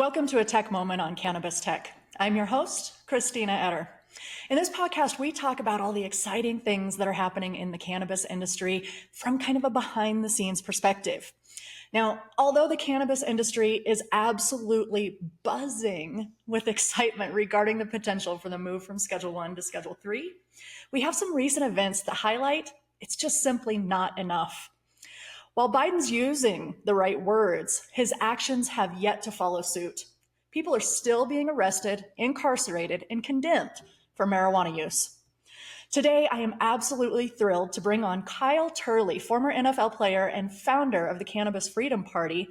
Welcome to a Tech Moment on Cannabis Tech. I'm your host, Christina Etter. In this podcast, we talk about all the exciting things that are happening in the cannabis industry from kind of a behind-the-scenes perspective. Now, although the cannabis industry is absolutely buzzing with excitement regarding the potential for the move from Schedule 1 to Schedule 3, we have some recent events that highlight it's just simply not enough. While Biden's using the right words, his actions have yet to follow suit. People are still being arrested, incarcerated, and condemned for marijuana use. Today, I am absolutely thrilled to bring on Kyle Turley, former NFL player and founder of the Cannabis Freedom Party,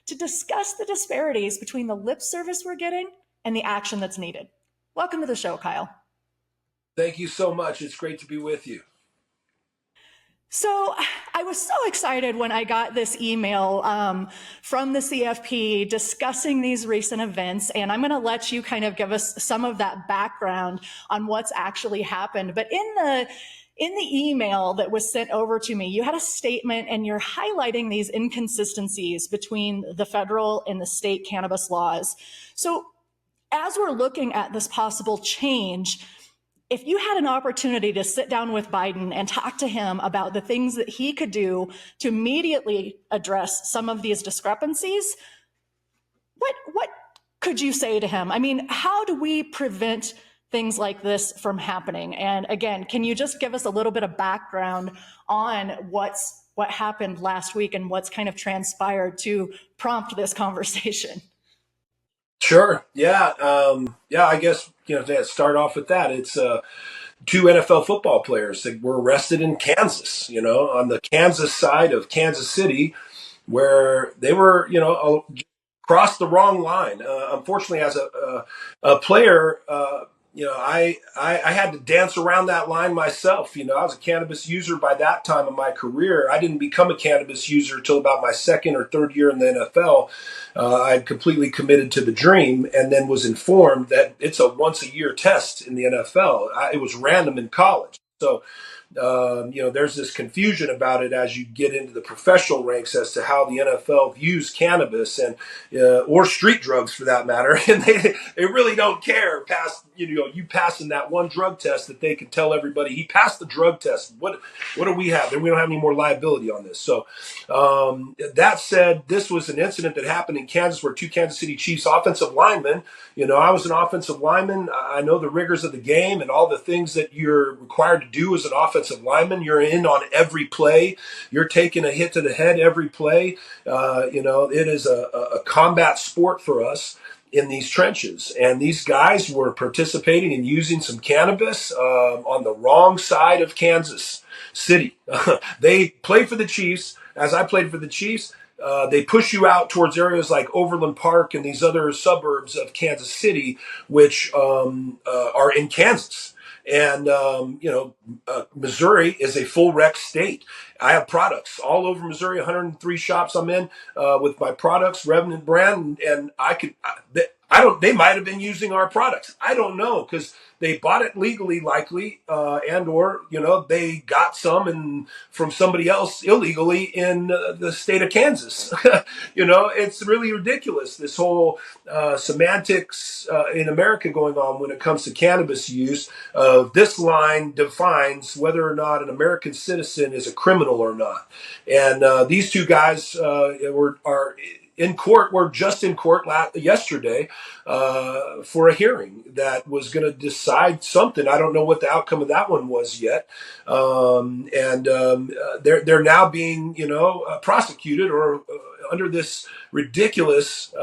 to discuss the disparities between the lip service we're getting and the action that's needed. Welcome to the show, Kyle. Thank you so much. It's great to be with you. So I was so excited when I got this email from the CFP discussing these recent events, and I'm going to let you kind of give us some of that background on what's actually happened. But in the email that was sent over to me, you had a statement and you're highlighting these inconsistencies between the federal and the state cannabis laws. So as we're looking at this possible change, if you had an opportunity to sit down with Biden and talk to him about the things that he could do to immediately address some of these discrepancies, what could you say to him? I mean, how do we prevent things like this from happening? And again, can you just give us a little bit of background on what happened last week and what's kind of transpired to prompt this conversation? Sure. Yeah. I guess, to start off with that, it's two NFL football players that were arrested in Kansas, on the Kansas side of Kansas City, where they were, crossed the wrong line. Unfortunately, as a player, I had to dance around that line myself. I was a cannabis user by that time in my career. I didn't become a cannabis user till about my second or third year in the NFL. I'd completely committed to the dream and then was informed that it's a once a year test in the NFL. It was random in college. So, there's this confusion about it as you get into the professional ranks as to how the NFL views cannabis and or street drugs for that matter, and they really don't care past you passing that one drug test that they can tell everybody he passed the drug test. What do we have? Then we don't have any more liability on this. So that said, this was an incident that happened in Kansas where two Kansas City Chiefs offensive linemen. I was an offensive lineman. I know the rigors of the game and all the things that you're required to do as an offensive lineman. You're in on every play. You're taking a hit to the head every play. It is a combat sport for us in these trenches. And these guys were participating and using some cannabis on the wrong side of Kansas City. They play for the Chiefs. As I played for the Chiefs, they push you out towards areas like Overland Park and these other suburbs of Kansas City, which are in Kansas. And, Missouri is a full rec state. I have products all over Missouri, 103 shops I'm in with my products, Revenant brand. And they might have been using our products. I don't know, because they bought it legally, likely, or they got some from somebody else illegally in the state of Kansas. It's really ridiculous, this whole semantics in America going on when it comes to cannabis use. This line defines whether or not an American citizen is a criminal or not. And these two guys are in court. We're just in court yesterday for a hearing that was going to decide something. I don't know what the outcome of that one was yet. They're now being, prosecuted or under this ridiculous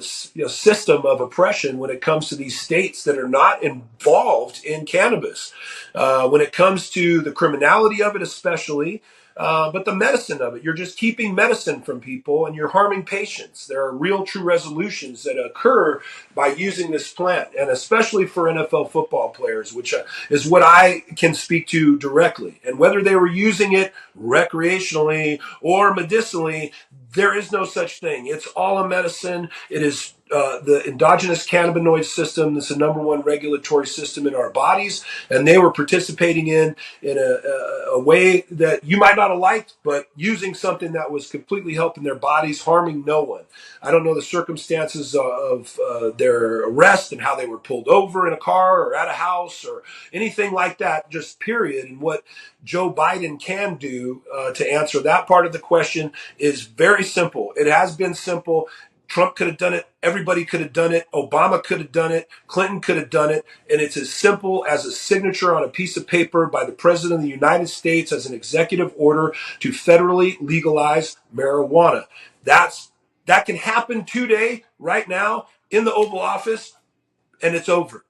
system of oppression when it comes to these states that are not involved in cannabis. When it comes to the criminality of it, especially. But the medicine of it, you're just keeping medicine from people and you're harming patients. There are real true resolutions that occur by using this plant, and especially for NFL football players, which is what I can speak to directly. And whether they were using it recreationally or medicinally, there is no such thing. It's all a medicine. It is the endogenous cannabinoid system is the number one regulatory system in our bodies, and they were participating in a way that you might not have liked, but using something that was completely helping their bodies, harming no one. I don't know the circumstances of their arrest and how they were pulled over in a car or at a house or anything like that, just period. And what Joe Biden can do to answer that part of the question is very simple. It has been simple. Trump could have done it. Everybody could have done it. Obama could have done it. Clinton could have done it. And it's as simple as a signature on a piece of paper by the President of the United States as an executive order to federally legalize marijuana. That can happen today, right now, in the Oval Office, and it's over.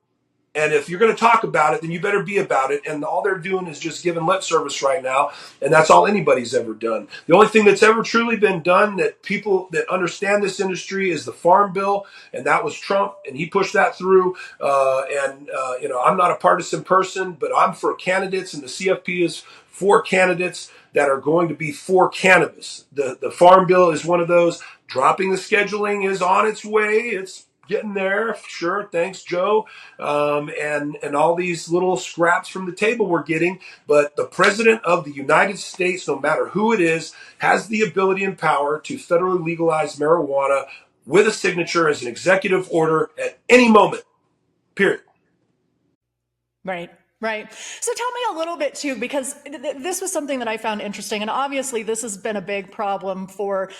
And if you're going to talk about it, then you better be about it. And all they're doing is just giving lip service right now. And that's all anybody's ever done. The only thing that's ever truly been done that people that understand this industry is the Farm Bill. And that was Trump. And he pushed that through. I'm not a partisan person, but I'm for candidates. And the CFP is for candidates that are going to be for cannabis. The Farm Bill is one of those. Dropping the scheduling is on its way. It's getting there, sure. Thanks, Joe, and all these little scraps from the table we're getting. But the president of the United States, no matter who it is, has the ability and power to federally legalize marijuana with a signature as an executive order at any moment. Period. Right. Right. So tell me a little bit too, because this was something that I found interesting. And obviously, this has been a big problem for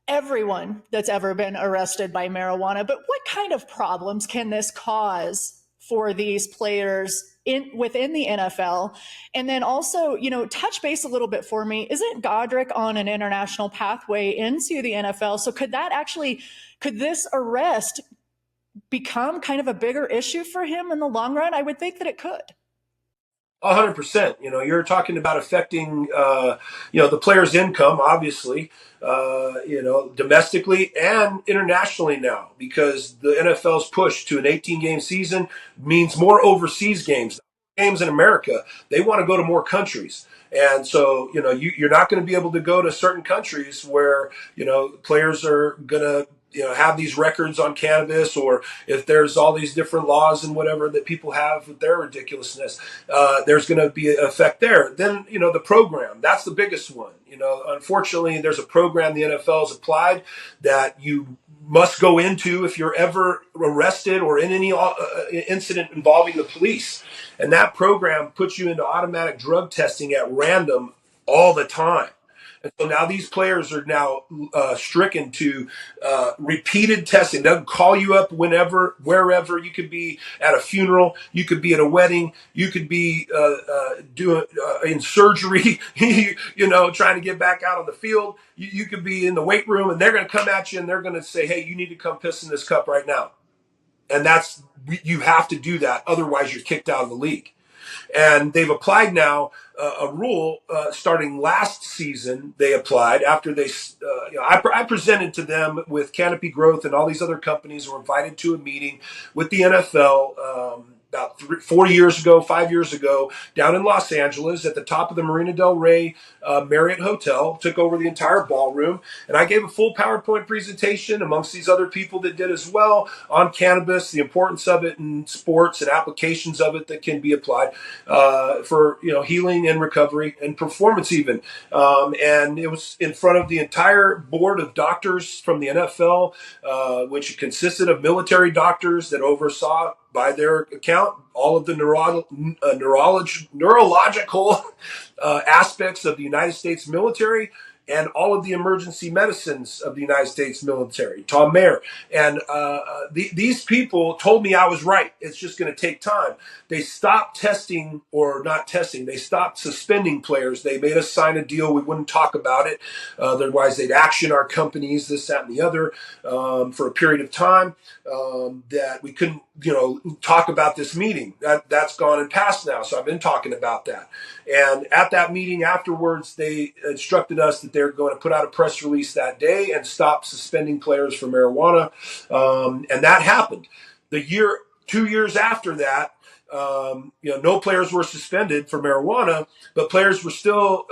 everyone that's ever been arrested by marijuana. But what kind of problems can this cause for these players within the NFL? And then also, touch base a little bit for me. Isn't Godric on an international pathway into the NFL? So could this arrest become kind of a bigger issue for him in the long run? I would think that it could. 100%. You're talking about affecting, the player's income, obviously, domestically and internationally now, because the NFL's push to an 18-game season means more overseas games. Games in America, they want to go to more countries. And so, you're not going to be able to go to certain countries where, players are going to have these records on cannabis, or if there's all these different laws and whatever that people have with their ridiculousness, there's going to be an effect there. Then, the program, that's the biggest one. Unfortunately, there's a program the NFL has applied that you must go into if you're ever arrested or in any incident involving the police. And that program puts you into automatic drug testing at random all the time. And so now these players are now stricken to repeated testing. They'll call you up whenever, wherever. You could be at a funeral. You could be at a wedding. You could be doing in surgery, trying to get back out on the field. You could be in the weight room, and they're going to come at you, and they're going to say, hey, you need to come piss in this cup right now. And you have to do that. Otherwise, you're kicked out of the league. And they've applied now a rule starting last season. They applied after they, I presented to them with Canopy Growth and all these other companies were invited to a meeting with the NFL about 5 years ago, down in Los Angeles at the top of the Marina Del Rey Marriott Hotel, took over the entire ballroom. And I gave a full PowerPoint presentation amongst these other people that did as well on cannabis, the importance of it in sports and applications of it that can be applied for healing and recovery and performance even. And it was in front of the entire board of doctors from the NFL, which consisted of military doctors that oversaw, by their account, all of the neurological aspects of the United States military and all of the emergency medicines of the United States military, Tom Mayer. And these people told me I was right. It's just going to take time. They stopped testing, or not testing, they stopped suspending players. They made us sign a deal. We wouldn't talk about it. Otherwise, they'd action our companies, this, that, and the other, for a period of time that we couldn't, talk about this meeting. That's gone and passed now. So I've been talking about that. And at that meeting afterwards, they instructed us that they're going to put out a press release that day and stop suspending players for marijuana. And that happened. 2 years after that, no players were suspended for marijuana, but players were still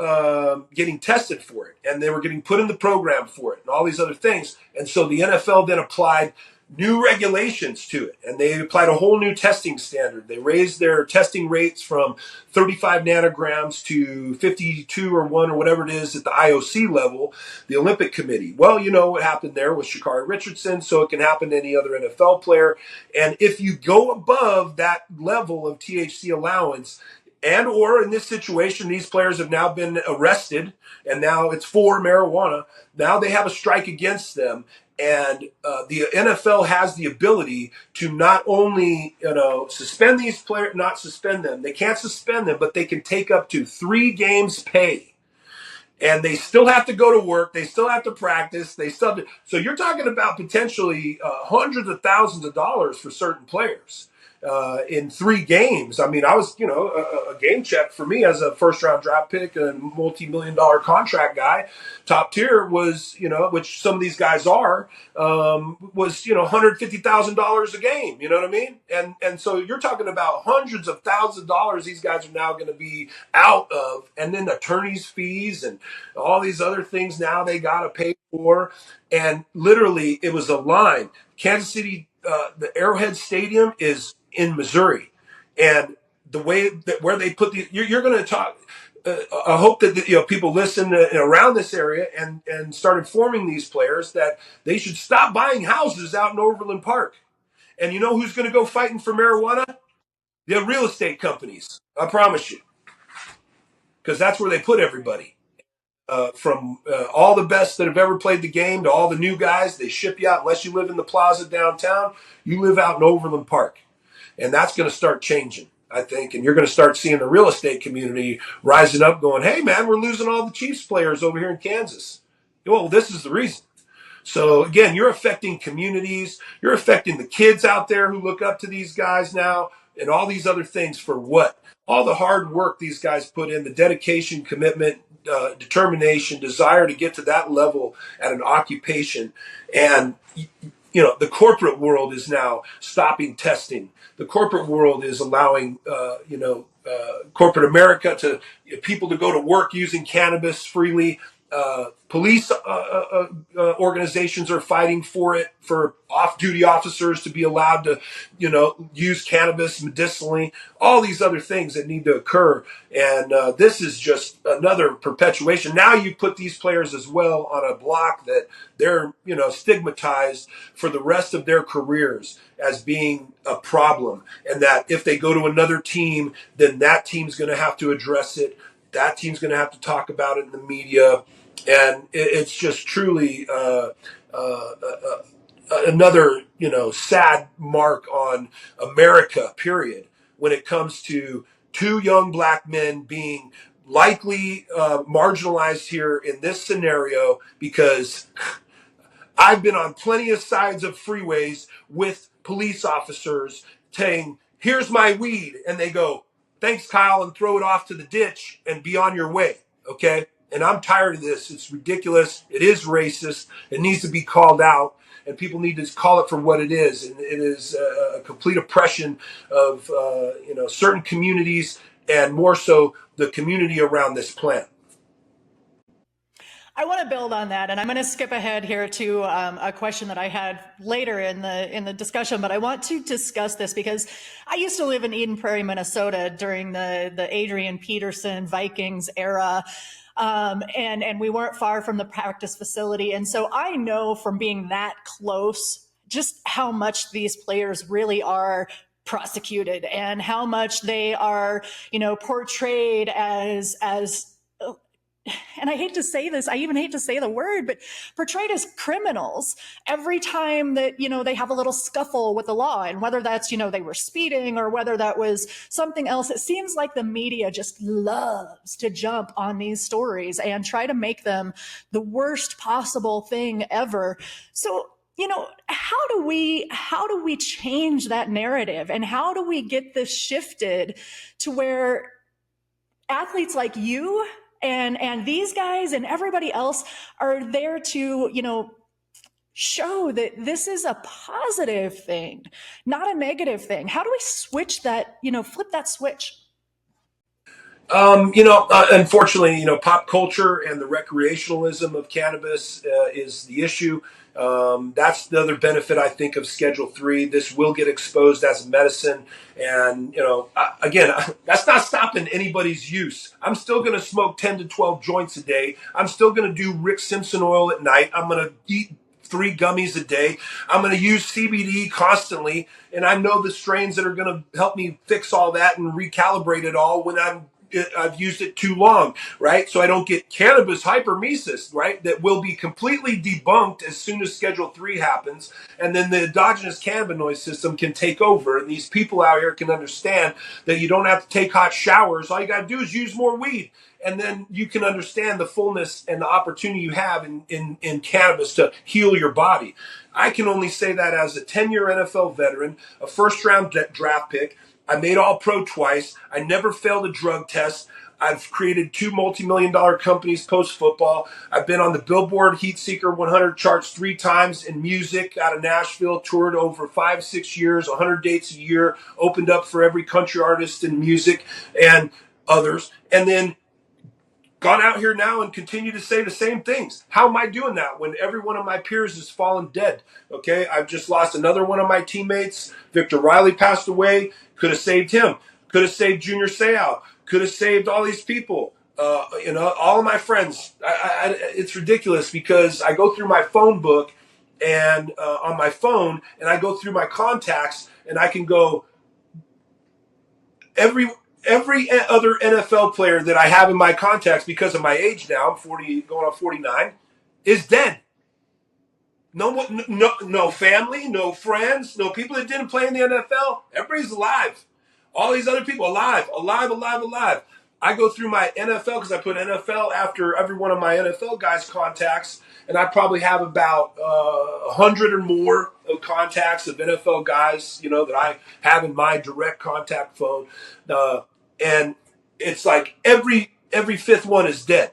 getting tested for it, and they were getting put in the program for it, and all these other things. And so the NFL then applied new regulations to it, and they applied a whole new testing standard. They raised their testing rates from 35 nanograms to 52 or 1 or whatever it is at the IOC level, the Olympic Committee. Well, you know what happened there with Sha'Carri Richardson, so it can happen to any other NFL player. And if you go above that level of THC allowance, and or in this situation, these players have now been arrested, and now it's for marijuana. Now they have a strike against them, and the NFL has the ability to not only suspend these players, not suspend them. They can't suspend them, but they can take up to 3 games pay. And they still have to go to work. They still have to practice. They still have to, so you're talking about potentially hundreds of thousands of dollars for certain players in 3 games. I mean, I was, a game check for me as a first-round draft pick and multi-million-dollar contract guy. Top tier was, which some of these guys are, was, $150,000 a game. You know what I mean? And so you're talking about hundreds of thousands of dollars these guys are now going to be out of, and then attorneys' fees and all these other things now they got to pay for. And literally, it was a line. Kansas City, the Arrowhead Stadium is in Missouri, and the way that where they put you're going to talk. I hope that people listen around this area and start informing these players that they should stop buying houses out in Overland Park. And you know who's going to go fighting for marijuana? The real estate companies. I promise you, because that's where they put everybody. From all the best that have ever played the game to all the new guys, they ship you out. Unless you live in the plaza downtown, you live out in Overland Park. And that's going to start changing, I think. And you're going to start seeing the real estate community rising up going, hey, man, we're losing all the Chiefs players over here in Kansas. Well, this is the reason. So, again, you're affecting communities. You're affecting the kids out there who look up to these guys now and all these other things for what? All the hard work these guys put in, the dedication, commitment, determination, desire to get to that level at an occupation. And, the corporate world is now stopping testing. The corporate world is allowing, corporate America people to go to work using cannabis freely. Police organizations are fighting for it, for off-duty officers to be allowed to, use cannabis medicinally. All these other things that need to occur, and this is just another perpetuation. Now you put these players as well on a block that they're, stigmatized for the rest of their careers as being a problem, and that if they go to another team, then that team's going to have to address it. That team's going to have to talk about it in the media. And it's just truly another, sad mark on America, period, when it comes to 2 young black men being likely marginalized here in this scenario, because I've been on plenty of sides of freeways with police officers saying, here's my weed. And they go, thanks, Kyle, and throw it off to the ditch and be on your way. Okay? And I'm tired of this. It's ridiculous. It is racist. It needs to be called out. And people need to call it for what it is. And it is a complete oppression of, certain communities, and more so the community around this plant. I want to build on that, and I'm going to skip ahead here to a question that I had later in the discussion. But I want to discuss this because I used to live in Eden Prairie, Minnesota during the Adrian Peterson Vikings era. And we weren't far from the practice facility. And so I know from being that close just how much these players really are prosecuted and how much they are, portrayed as and I hate to say this, I even hate to say the word, but portrayed as criminals every time that, they have a little scuffle with the law. And whether that's, they were speeding or whether that was something else, it seems like the media just loves to jump on these stories and try to make them the worst possible thing ever. So, how do we change that narrative, and how do we get this shifted to where athletes like you and these guys and everybody else are there to, show that this is a positive thing, not a negative thing? How do we switch that, flip that switch? Unfortunately, pop culture and the recreationalism of cannabis is the issue. That's the other benefit, I think, of Schedule 3. This will get exposed as medicine. And, again, that's not stopping anybody's use. I'm still going to smoke 10 to 12 joints a day. I'm still going to do Rick Simpson oil at night. I'm going to eat 3 gummies a day. I'm going to use CBD constantly. And I know the strains that are going to help me fix all that and recalibrate it all when I've used it too long, right? So I don't get cannabis hypermesis, right? That will be completely debunked as soon as Schedule 3 happens. And then the endogenous cannabinoid system can take over. And these people out here can understand that you don't have to take hot showers. All you got to do is use more weed. And then you can understand the fullness and the opportunity you have in cannabis to heal your body. I can only say that as a 10-year NFL veteran, a first-round draft pick. I made All-Pro twice. I never failed a drug test. I've created 2 multi-million-dollar companies post-football. I've been on the Billboard Heat Seeker 100 charts 3 times in music out of Nashville, toured over 5-6 years, 100 dates a year, opened up for every country artist in music and others. And then gone out here now and continue to say the same things. How am I doing that when every one of my peers has fallen dead? Okay, I've just lost another one of my teammates. Victor Riley passed away. Could have saved him. Could have saved Junior Seau. Could have saved all these people. All of my friends. It's ridiculous because I go through my phone book and on my phone, and I go through my contacts, and I can go every other NFL player that I have in my contacts because of my age now, I'm 40, going on 49, is dead. No family, no friends, no people that didn't play in the NFL. Everybody's alive. All these other people alive. I go through my NFL because I put NFL after every one of my NFL guys' contacts, and I probably have about 100 or more of contacts of NFL guys, that I have in my direct contact phone, and it's like every 5th one is dead.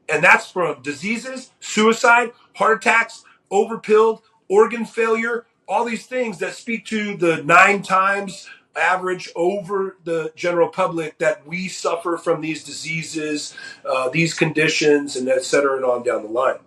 And that's from diseases, suicide, heart attacks, overpilled, organ failure, all these things that speak to the 9 times average over the general public that we suffer from these diseases, these conditions, and et cetera, and on down the line.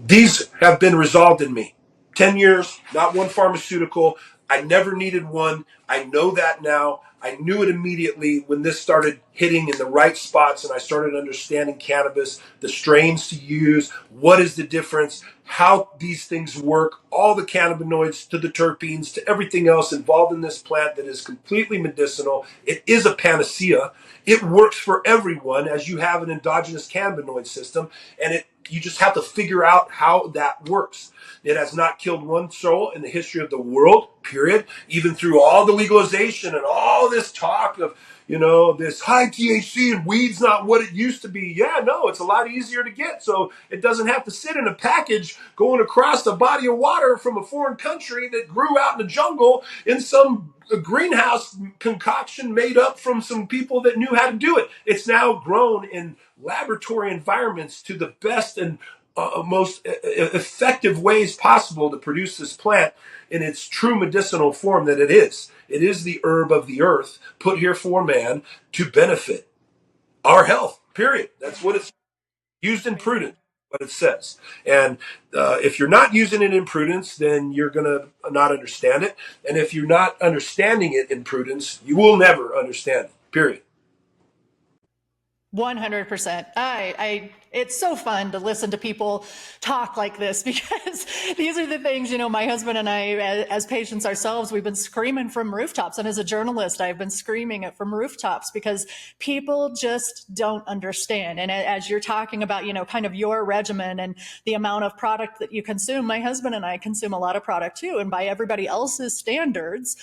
These have been resolved in me. 10 years, not one pharmaceutical. I never needed one. I know that now. I knew it immediately when this started hitting in the right spots and I started understanding cannabis, the strains to use, what is the difference, how these things work, all the cannabinoids to the terpenes to everything else involved in this plant that is completely medicinal. It is a panacea. It works for everyone as you have an endogenous cannabinoid system, and you just have to figure out how that works. It has not killed one soul in the history of the world, period. Even through all the legalization and all this talk of, this high THC and weed's not what it used to be. Yeah, no, it's a lot easier to get. So it doesn't have to sit in a package going across a body of water from a foreign country that grew out in the jungle in some greenhouse concoction made up from some people that knew how to do it. It's now grown in laboratory environments to the best and most effective ways possible to produce this plant in its true medicinal form that it is. It is the herb of the earth put here for man to benefit our health, period. That's what it's used in prudence, what it says. And if you're not using it in prudence, then you're going to not understand it. And if you're not understanding it in prudence, you will never understand it, period. 100%. It's so fun to listen to people talk like this because these are the things, my husband and I, as patients ourselves, we've been screaming from rooftops. And as a journalist, I've been screaming it from rooftops because people just don't understand. And as you're talking about, kind of your regimen and the amount of product that you consume, my husband and I consume a lot of product too. And by everybody else's standards,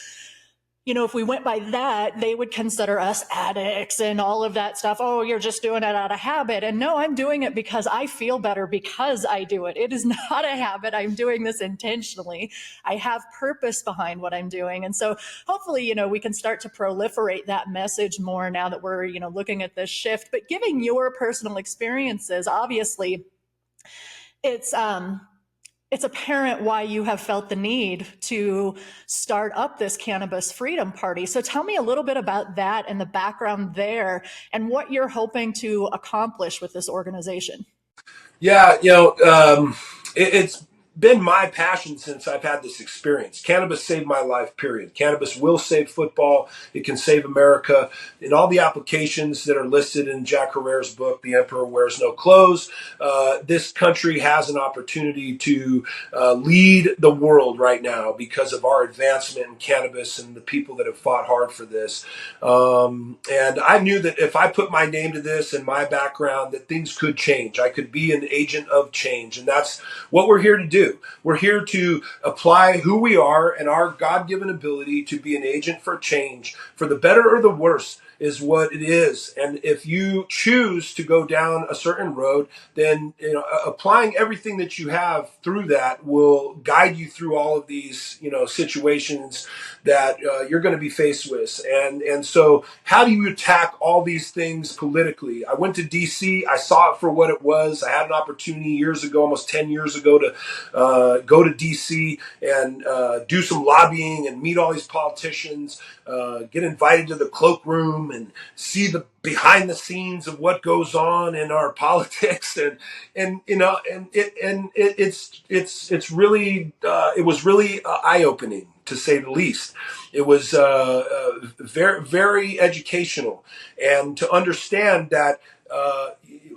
if we went by that, they would consider us addicts and all of that stuff. Oh, you're just doing it out of habit. And no, I'm doing it because I feel better because I do it. It is not a habit. I'm doing this intentionally. I have purpose behind what I'm doing. And so hopefully, we can start to proliferate that message more now that we're, looking at this shift. But giving your personal experiences, obviously, it's it's apparent why you have felt the need to start up this Cannabis Freedom Party. So tell me a little bit about that and the background there and what you're hoping to accomplish with this organization. Yeah, it's been my passion since I've had this experience. Cannabis saved my life, period. Cannabis will save football. It can save America. In all the applications that are listed in Jack Herrera's book, The Emperor Wears No Clothes, this country has an opportunity to lead the world right now because of our advancement in cannabis and the people that have fought hard for this. And I knew that if I put my name to this and my background, that things could change. I could be an agent of change. And that's what we're here to do. We're here to apply who we are and our God-given ability to be an agent for change, for the better or the worse is what it is. And if you choose to go down a certain road, then applying everything that you have through that will guide you through all of these situations that you're going to be faced with. And so how do you attack all these things politically? I went to DC. I saw it for what it was. I had an opportunity years ago, almost 10 years ago, to go to DC and do some lobbying and meet all these politicians, get invited to the cloakroom and see the behind the scenes of what goes on in our politics. It's really it was really eye opening, to say the least. It was very, very educational, and to understand that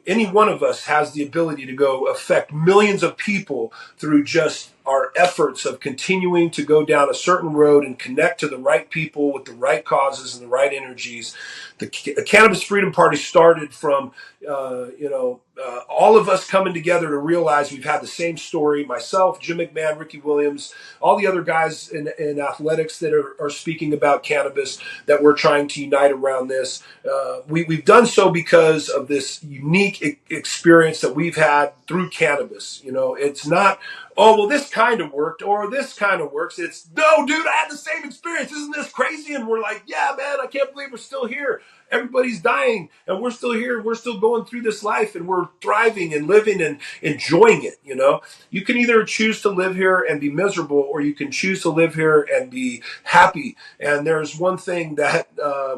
any one of us has the ability to go affect millions of people through just our efforts of continuing to go down a certain road and connect to the right people with the right causes and the right energies. The Cannabis Freedom Party started from, all of us coming together to realize we've had the same story. Myself, Jim McMahon, Ricky Williams, all the other guys in athletics that are speaking about cannabis, that we're trying to unite around this. We've done so because of this unique experience that we've had through cannabis. It's not, oh, well, this kind of worked or this kind of works. It's, no, dude, I had the same experience. Isn't this crazy? And we're like, yeah, man, I can't believe we're still here. Everybody's dying and we're still here. We're still going through this life and we're thriving and living and enjoying it. You can either choose to live here and be miserable, or you can choose to live here and be happy. And there's one thing that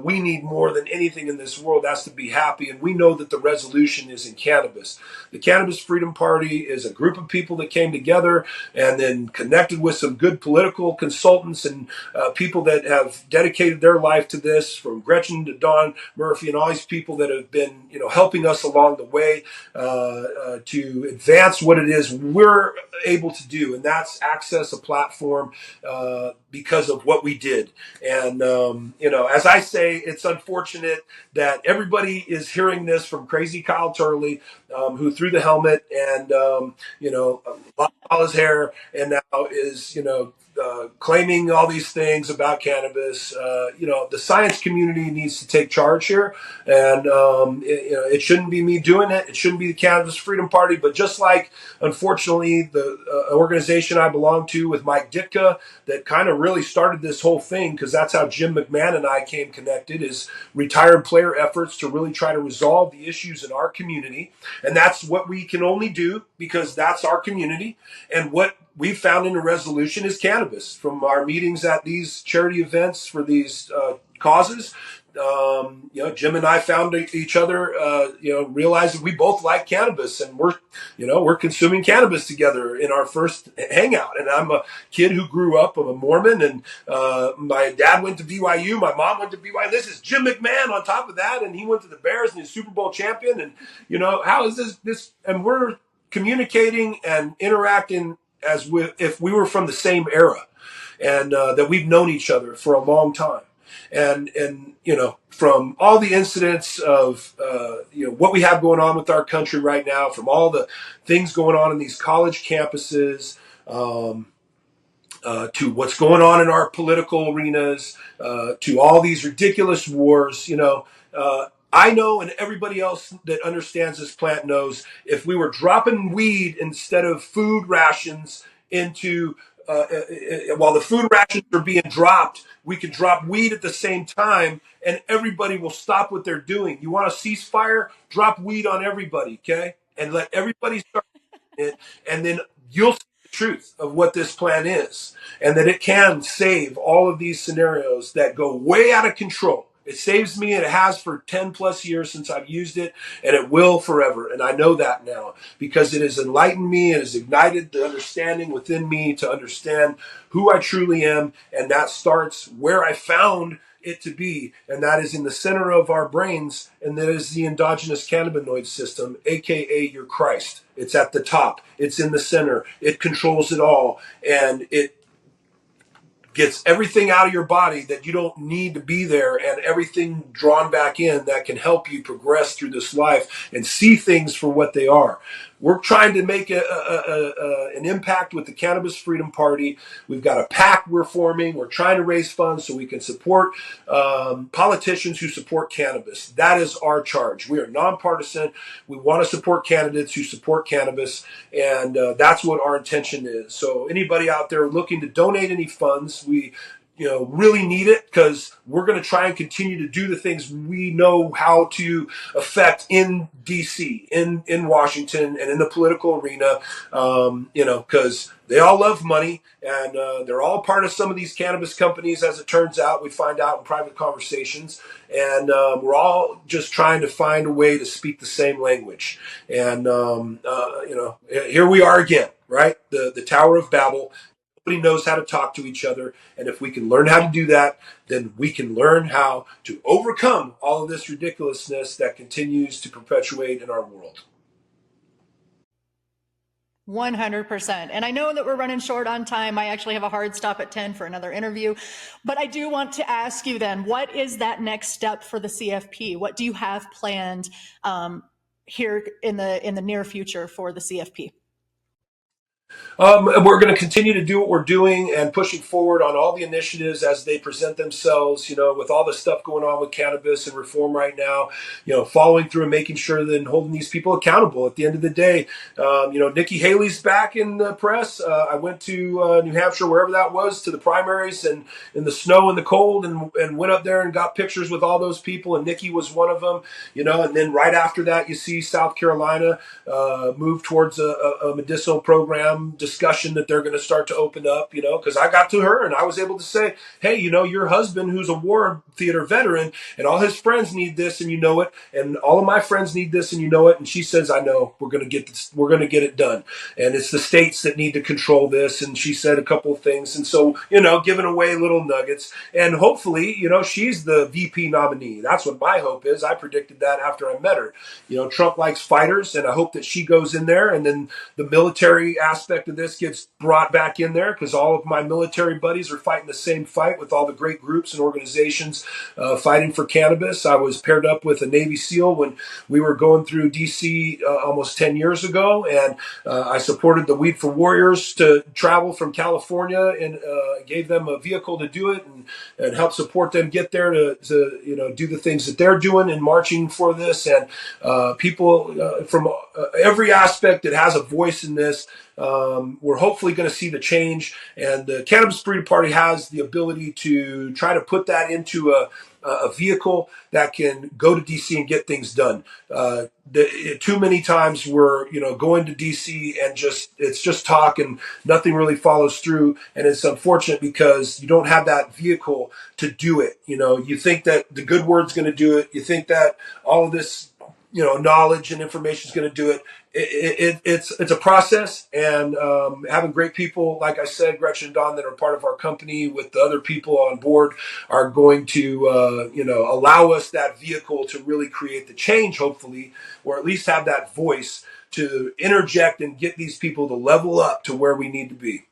we need more than anything in this world. That's to be happy. And we know that the resolution is in cannabis. The Cannabis Freedom Party is a group of people that came together and then connected with some good political consultants and people that have dedicated their life to this, from Gretchen to Don Murphy and all these people that have been, helping us along the way to advance what it is we're able to do, and that's access a platform because of what we did. And as I say, it's unfortunate that everybody is hearing this from crazy Kyle Turley, who threw the helmet and lost all his hair, and now is claiming all these things about cannabis. The science community needs to take charge here, and it shouldn't be me doing it. It shouldn't be the Cannabis Freedom Party. But just like, unfortunately, the organization I belong to with Mike Ditka, that kind of really started this whole thing, because that's how Jim McMahon and I came connected, is retired player efforts to really try to resolve the issues in our community. And that's what we can only do, because that's our community. And what we found in the resolution is cannabis. From our meetings at these charity events for these causes, Jim and I found each other, realized that we both like cannabis, and we're consuming cannabis together in our first hangout. And I'm a kid who grew up, I'm a Mormon, and my dad went to BYU, my mom went to BYU. This is Jim McMahon on top of that, and he went to the Bears and he's Super Bowl champion. And how is this? And we're communicating and interacting as if we were from the same era, and that we've known each other for a long time. And from all the incidents of what we have going on with our country right now, from all the things going on in these college campuses, to what's going on in our political arenas, to all these ridiculous wars, I know, and everybody else that understands this plant knows, if we were dropping weed instead of food rations into, while the food rations are being dropped, we could drop weed at the same time, and everybody will stop what they're doing. You want a ceasefire? Drop weed on everybody, okay? And let everybody start it, and then you'll see truth of what this plan is, and that it can save all of these scenarios that go way out of control. It saves me, and it has for 10 plus years since I've used it, and it will forever. And I know that now because it has enlightened me. It has ignited the understanding within me to understand who I truly am. And that starts where I found it to be, and that is in the center of our brains, and that is the endogenous cannabinoid system, aka your Christ. It's at the top, it's in the center, it controls it all, and it gets everything out of your body that you don't need to be there, and everything drawn back in that can help you progress through this life and see things for what they are. We're trying to make an impact with the Cannabis Freedom Party. We've got a PAC we're forming. We're trying to raise funds so we can support politicians who support cannabis. That is our charge. We are nonpartisan. We want to support candidates who support cannabis, and that's what our intention is. So anybody out there looking to donate any funds, we really need it, because we're going to try and continue to do the things we know how to affect in DC, in Washington, and in the political arena, because they all love money, and they're all part of some of these cannabis companies, as it turns out. We find out in private conversations, and we're all just trying to find a way to speak the same language. And, here we are again, right? The Tower of Babel. Nobody knows how to talk to each other. And if we can learn how to do that, then we can learn how to overcome all of this ridiculousness that continues to perpetuate in our world. 100%. And I know that we're running short on time. I actually have a hard stop at 10 for another interview. But I do want to ask you then, what is that next step for the CFP? What do you have planned here in the near future for the CFP? We're going to continue to do what we're doing and pushing forward on all the initiatives as they present themselves, with all the stuff going on with cannabis and reform right now, following through and making sure that and holding these people accountable. At the end of the day, Nikki Haley's back in the press. I went to New Hampshire, wherever that was, to the primaries, and in the snow and the cold, and went up there and got pictures with all those people, and Nikki was one of them, and then right after that, you see South Carolina move towards a medicinal program discussion that they're going to start to open up, because I got to her and I was able to say, hey, your husband, who's a war theater veteran, and all his friends need this, and it, and all of my friends need this, and it. And she says, I know, we're going to get this, we're going to get it done. And it's the states that need to control this. And she said a couple of things. And so, giving away little nuggets, and hopefully, she's the VP nominee. That's what my hope is. I predicted that after I met her. Trump likes fighters, and I hope that she goes in there, and then the military aspect of this gets brought back in there, because all of my military buddies are fighting the same fight with all the great groups and organizations fighting for cannabis. I was paired up with a Navy SEAL when we were going through DC almost 10 years ago, and I supported the Weed for Warriors to travel from California, and gave them a vehicle to do it, and help support them get there to do the things that they're doing and marching for this. And people from every aspect that has a voice in this, we're hopefully going to see the change. And the Cannabis Freedom Party has the ability to try to put that into a vehicle that can go to DC and get things done. Too many times we're going to DC and it's just talk and nothing really follows through, and it's unfortunate because you don't have that vehicle to do it. You think that the good word's going to do it. You think that all of this knowledge and information is going to do it. It's a process, and having great people, like I said, Gretchen and Don, that are part of our company with the other people on board are going to, allow us that vehicle to really create the change, hopefully, or at least have that voice to interject and get these people to level up to where we need to be.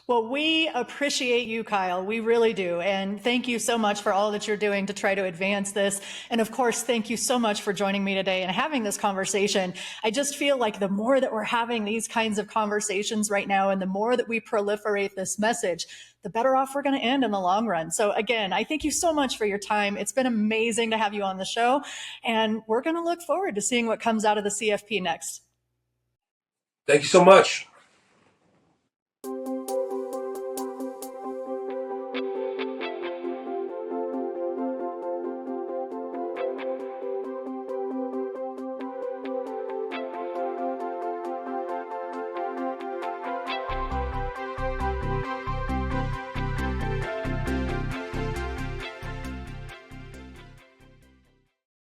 Well, we appreciate you, Kyle. We really do. And thank you so much for all that you're doing to try to advance this. And of course, thank you so much for joining me today and having this conversation. I just feel like the more that we're having these kinds of conversations right now, and the more that we proliferate this message, the better off we're going to end in the long run. So again, I thank you so much for your time. It's been amazing to have you on the show, and we're going to look forward to seeing what comes out of the CFP next. Thank you so much.